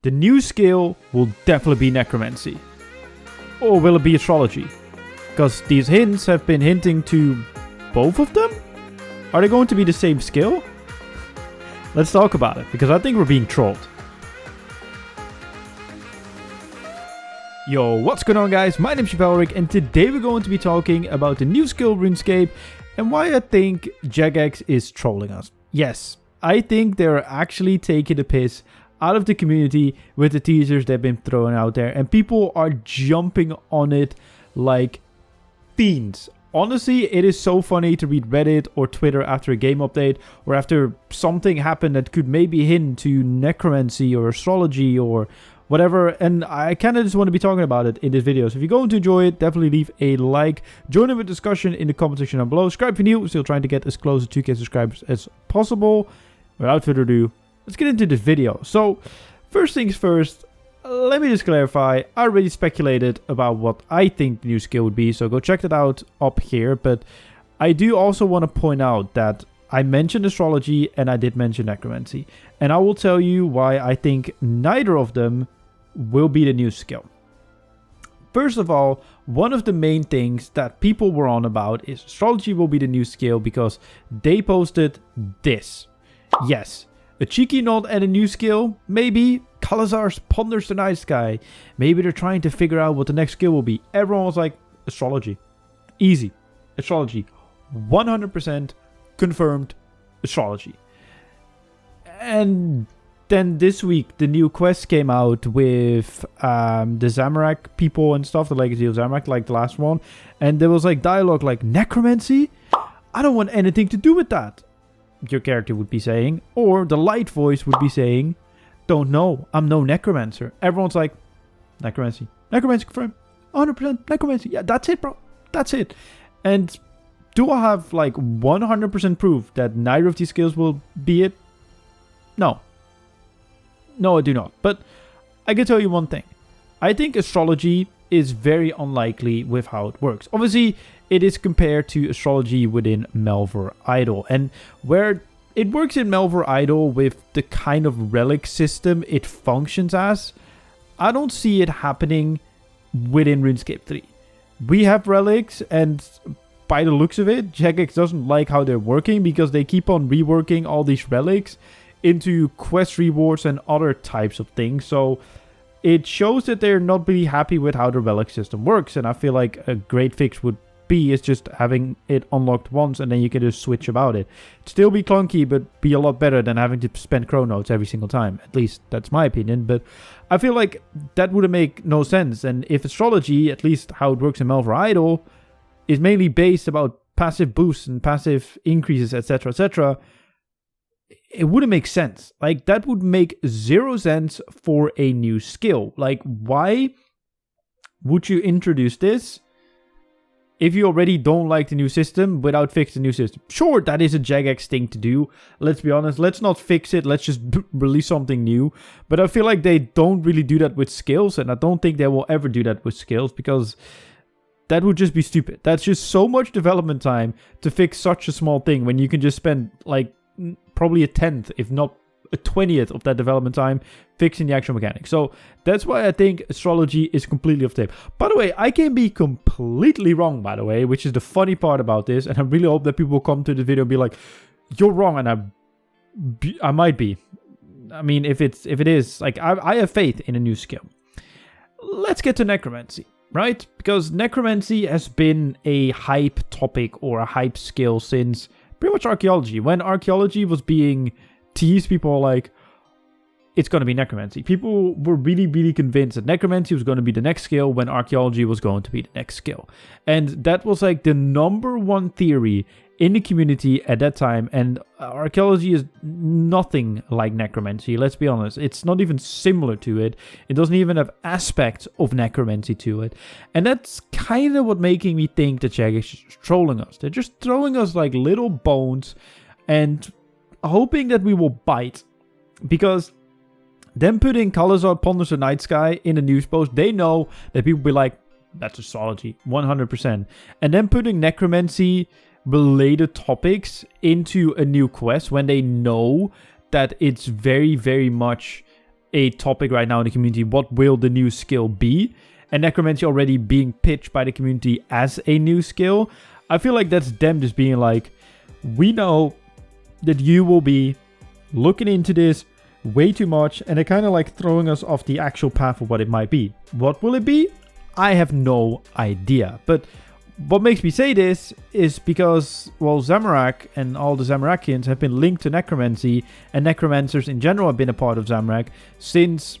The new skill will definitely be Necromancy. Or will it be Astrology? Because these hints have been hinting to both of them? Are they going to be the same skill? Let's talk about it, because I think we're being trolled. Yo, what's going on guys? My name's Valric, and today we're going to be talking about the new skill RuneScape and why I think Jagex is trolling us. Yes, I think they're actually taking the piss out of the community with the teasers they've been throwing out there, and people are jumping on it like fiends. Honestly, it is so funny to read Reddit or Twitter after a game update or after something happened that could maybe hint to Necromancy or Astrology or whatever, and I kind of just want to be talking about it in this video. So if you're going to enjoy it, definitely leave a like, join in the discussion in the comment section down below, subscribe if you're new, still trying to get as close to 2k subscribers as possible. Without further ado, let's get into this video. So first things first, let me just clarify, I already speculated about what I think the new skill would be, so go check that out up here. But I do also want to point out that I mentioned Astrology and I did mention Necromancy, and I will tell you why I think neither of them will be the new skill. First of all, one of the main things that people were on about is Astrology will be the new skill because they posted this. Yes, a cheeky nod and a new skill, maybe. Kalazar ponders the night sky. Maybe they're trying to figure out what the next skill will be. Everyone was like, Astrology. Easy. Astrology. 100% confirmed Astrology. And then this week, the new quest came out with the Zamorak people and stuff, the Legacy of Zamorak, like the last one. And there was like dialogue like, Necromancy? I don't want anything to do with that, your character would be saying. Or the light voice would be saying, don't know, I'm no necromancer. Everyone's like, Necromancy. Necromancy confirmed. 100% Necromancy. Yeah, that's it, bro. That's it. And do I have like 100% proof that neither of these skills will be it? No. No, I do not. But I can tell you one thing. I think Astrology is very unlikely with how it works. Obviously, it is compared to Astrology within Malvar Idol. And where it works in Malvar Idol with the kind of relic system it functions as, I don't see it happening within RuneScape 3. We have relics, and by the looks of it, Jagex doesn't like how they're working because they keep on reworking all these relics into quest rewards and other types of things. So it shows that they're not really happy with how the relic system works, and I feel like a great fix would be is just having it unlocked once and then you can just switch about it. It'd still be clunky, but be a lot better than having to spend chronotes every single time. At least that's my opinion, but I feel like that would make no sense. And if Astrology, at least how it works in Malvar Idol, is mainly based about passive boosts and passive increases, etc., etc., it wouldn't make sense. Like, that would make zero sense for a new skill. Like, why would you introduce this if you already don't like the new system without fixing the new system? Sure, that is a Jagex thing to do. Let's be honest. Let's not fix it. Let's just release something new. But I feel like they don't really do that with skills, and I don't think they will ever do that with skills because that would just be stupid. That's just so much development time to fix such a small thing when you can just spend like probably a 10th, if not a 20th of that development time fixing the actual mechanics. So that's why I think Astrology is completely off tape. By the way, I can be completely wrong, by the way, which is the funny part about this. And I really hope that people will come to the video and be like, you're wrong. And I might be. I mean, if it is, like, I have faith in a new skill. Let's get to Necromancy, right? Because Necromancy has been a hype topic or a hype skill since pretty much Archaeology. When Archaeology was being teased, people were like, it's going to be Necromancy. People were really, really convinced that Necromancy was going to be the next skill when Archaeology was going to be the next skill. And that was like the #1 theory in the community at that time. And Archaeology is nothing like Necromancy, let's be honest. It's not even similar to it. It doesn't even have aspects of Necromancy to it. And that's kind of what making me think that Jagex is trolling us. They're just throwing us like little bones and hoping that we will bite. Because them putting Kalazar ponders the night sky in a news post, they know that people will be like, that's Astrology, 100%. And then putting Necromancy related topics into a new quest when they know that it's very, very much a topic right now in the community. What will the new skill be? And Necromancy already being pitched by the community as a new skill. I feel like that's them just being like, we know that you will be looking into this way too much, and they're kind of like throwing us off the actual path of what it might be. What will it be? I have no idea. But what makes me say this is because, well, Zamorak and all the Zamorakians have been linked to Necromancy, and Necromancers in general have been a part of Zamorak since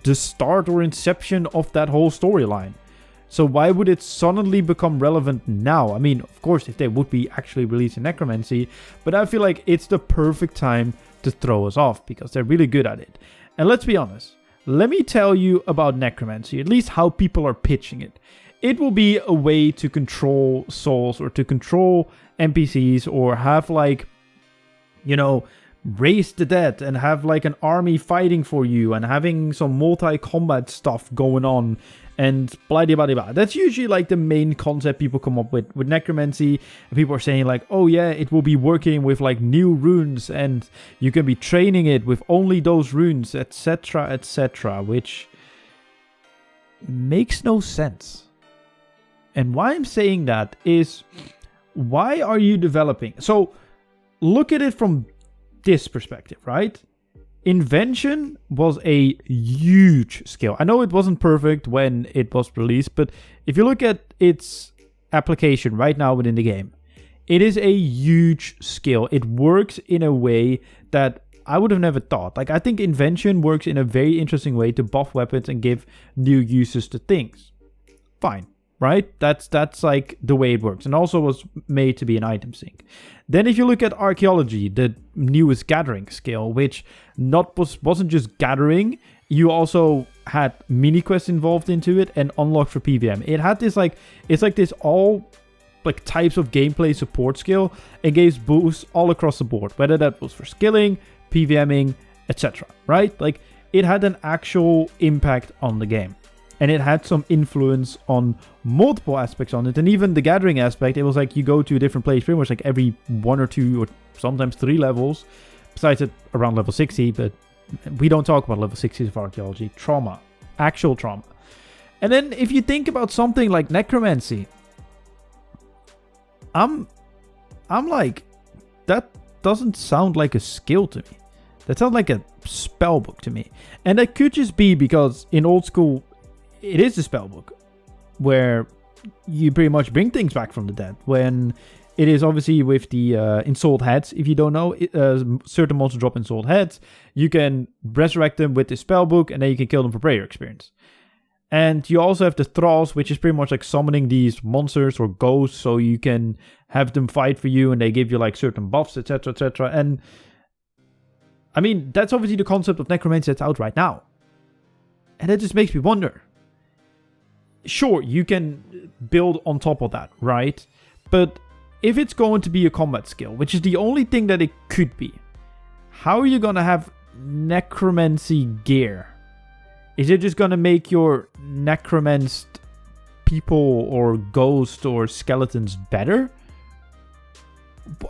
the start or inception of that whole storyline. So why would it suddenly become relevant now? I mean, of course, if they would be actually releasing Necromancy, but I feel like it's the perfect time to throw us off because they're really good at it. And let's be honest, let me tell you about Necromancy, at least how people are pitching it. It will be a way to control souls or to control NPCs or have like, you know, raise the dead and have like an army fighting for you and having some multi-combat stuff going on and blah blah blah blah. That's usually like the main concept people come up with Necromancy. And people are saying like, oh yeah, it will be working with like new runes and you can be training it with only those runes, etc, etc, which makes no sense. And why I'm saying that is, why are you developing? So look at it from this perspective, right? Invention was a huge skill. I know it wasn't perfect when it was released, but if you look at its application right now within the game, it is a huge skill. It works in a way that I would have never thought. Like, I think Invention works in a very interesting way to buff weapons and give new uses to things. Fine. Right? That's like the way it works. And also was made to be an item sink. Then if you look at Archaeology, the newest gathering skill, which wasn't just gathering, you also had mini quests involved into it and unlocked for PVM. It had this like, it's like this all like types of gameplay support skill and gave boosts all across the board, whether that was for skilling, PVMing, etc. Right? Like, it had an actual impact on the game. And it had some influence on multiple aspects on it. And even the gathering aspect, it was like you go to a different place pretty much like every 1 or 2 or sometimes 3 levels. Besides it around level 60, but we don't talk about level 60 of Archaeology. Trauma. Actual trauma. And then if you think about something like Necromancy, I'm like, that doesn't sound like a skill to me. That sounds like a spellbook to me. And that could just be because in old school, it is a spellbook where you pretty much bring things back from the dead. When it is obviously with the ensouled heads, if you don't know, certain monsters drop ensouled heads. You can resurrect them with the spellbook and then you can kill them for prayer experience. And you also have the thralls, which is pretty much like summoning these monsters or ghosts so you can have them fight for you and they give you like certain buffs, etc, etc. And I mean, that's obviously the concept of Necromancy that's out right now. And that just makes me wonder. Sure, you can build on top of that, right? But if it's going to be a combat skill, which is the only thing that it could be, how are you going to have necromancy gear? Is it just going to make your necromanced people or ghosts or skeletons better?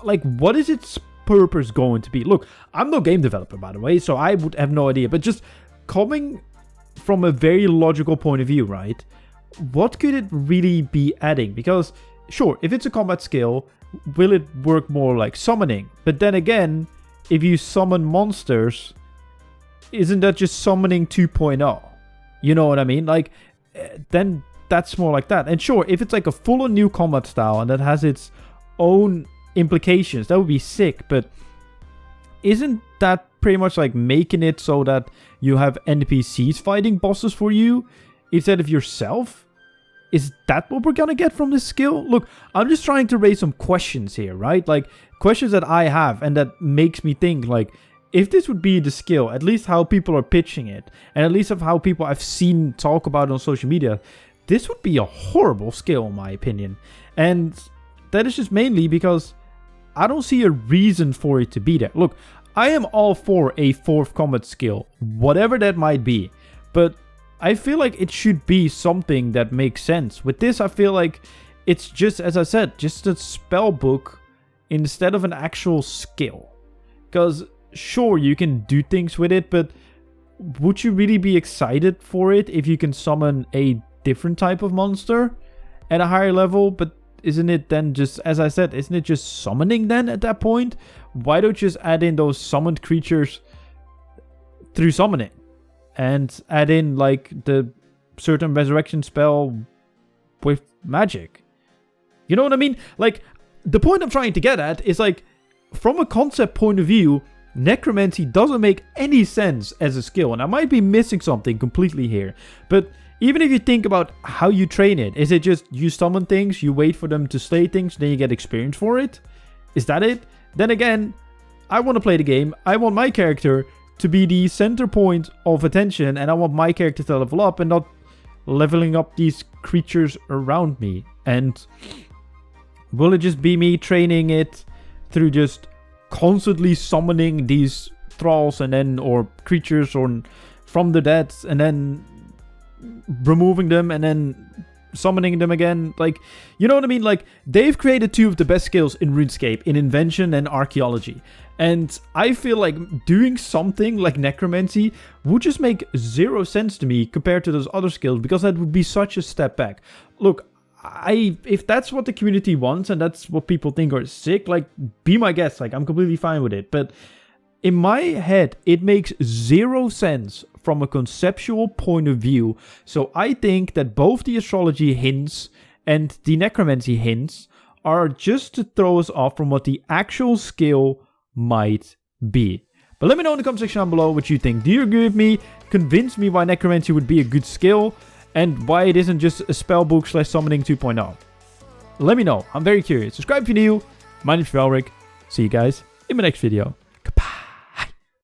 Like, what is its purpose going to be? Look, I'm no game developer, by the way, so I would have no idea. But just coming from a very logical point of view, right? What could it really be adding? Because, sure, if it's a combat skill, will it work more like summoning? But then again, if you summon monsters, isn't that just summoning 2.0? You know what I mean? Like, then that's more like that. And sure, if it's like a full-on new combat style and that has its own implications, that would be sick. But isn't that pretty much like making it so that you have NPCs fighting bosses for you instead of yourself? Is that what we're gonna get from this skill? Look, I'm just trying to raise some questions here, right? Like, questions that I have and that makes me think, like, if this would be the skill, at least how people are pitching it, and at least of how people I've seen talk about it on social media, this would be a horrible skill in my opinion. And that is just mainly because I don't see a reason for it to be there. Look, I am all for a 4th combat skill, whatever that might be, but I feel like it should be something that makes sense. With this, I feel like it's just, as I said, just a spell book instead of an actual skill. Because, sure, you can do things with it, but would you really be excited for it if you can summon a different type of monster at a higher level? But isn't it then just, as I said, isn't it just summoning then at that point? Why don't you just add in those summoned creatures through summoning? And add in, like, the certain resurrection spell with magic. You know what I mean? Like, the point I'm trying to get at is, like, from a concept point of view, Necromancy doesn't make any sense as a skill. And I might be missing something completely here. But even if you think about how you train it, is it just you summon things, you wait for them to slay things, then you get experience for it? Is that it? Then again, I want to play the game. I want my character to be the center point of attention, and I want my character to level up and not leveling up these creatures around me. And will it just be me training it through just constantly summoning these thralls and then, or creatures or from the dead, and then removing them and then summoning them again? Like, you know what I mean? Like, they've created two of the best skills in RuneScape, in invention and archaeology. And I feel like doing something like Necromancy would just make zero sense to me compared to those other skills, because that would be such a step back. Look, if that's what the community wants and that's what people think are sick, like, be my guest. Like, I'm completely fine with it. But in my head, it makes zero sense from a conceptual point of view. So I think that both the astrology hints and the necromancy hints are just to throw us off from what the actual skill might be. But let me know in the comment section down below what you think. Do you agree with me? Convince me why necromancy would be a good skill and why it isn't just a spellbook / summoning 2.0. Let me know. I'm very curious. Subscribe if you're new. My name's Velric. See you guys in my next video. Goodbye.